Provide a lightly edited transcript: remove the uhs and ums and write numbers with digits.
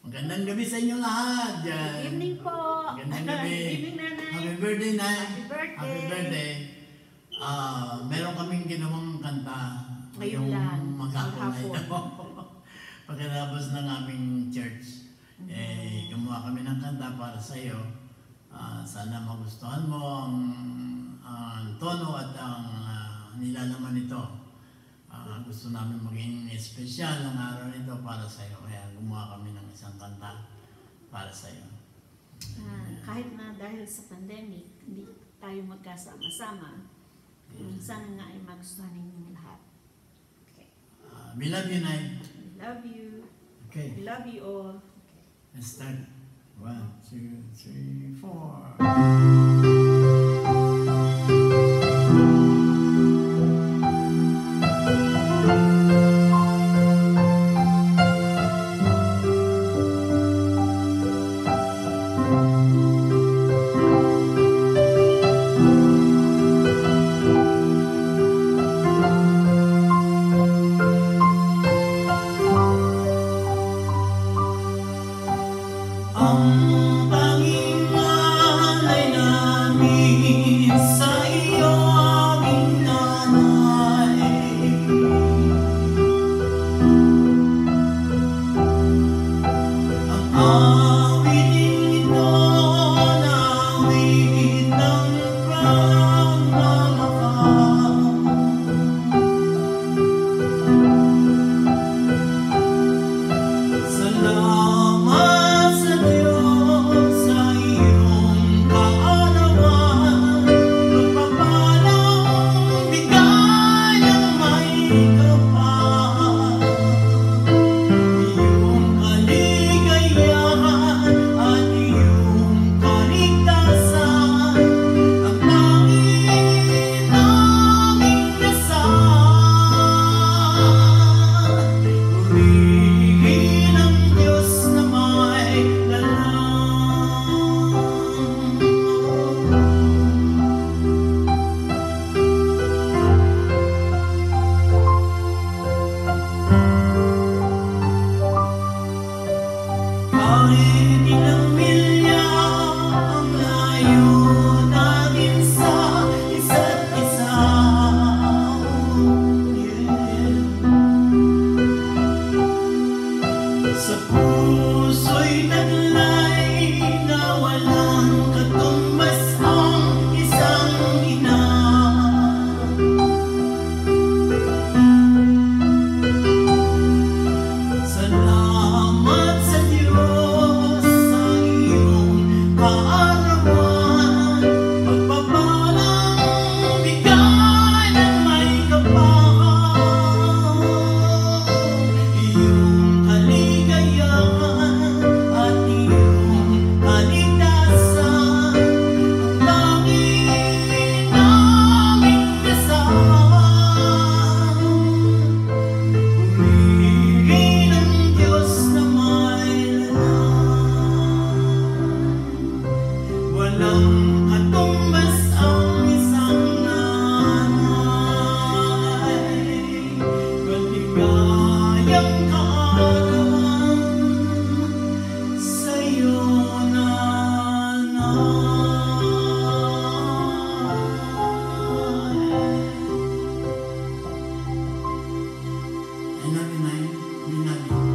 Magandang gabi sa inyo lahat. Good evening po. Magandang gabi. Good evening, Nanay. Happy birthday, Nay. Happy birthday. Happy birthday. Meron kaming ginawang kanta Ngayon lang. maghapon na Maghapon. ito. Pagkatapos ng aming church, gumawa kami ng kanta para sa iyo. Sana magustuhan mo ang tono at ang nilalaman nito. Gusto namin maging espesyal ng araw nito para sa iyo. Kaya gumawa kami ng isang kanta para sa iyo. Kahit na dahil sa pandemic, hindi tayo magkasama-sama, sana nga ay magustuhan ninyong lahat. Okay. We love you, Nay. We love you. Okay. We love you all. Let's start. 1, 2, 3, 4. Ang pangingalay namin sa iyo, aming nanay. Ang awitin ito na awit ng pagmamahal. Salamat sa Diyos sa iyong kaarawan, pagpapalang bigay ng may kapal. Iyong kaligayahan at iyong kaligtasan ang tanging naming dasal. Purihin ang Diyos na may lalang. Kahit ilang milya ang layo natin sa isa't isa, sa puso'y taglay na walang katumbas ang isang ina. Salamat sa Diyos sa iyong kaarawan, pagpapalang bigay ng may kapal. Iyong kaligayahan at iyong kaligtasan ang tanging naming dasal. Purihin ang Diyos na may lalang. Walang katumbas ang isang nanay. Maligayang kaarawan sa iyo, nanay. I love you, Nay. We love you.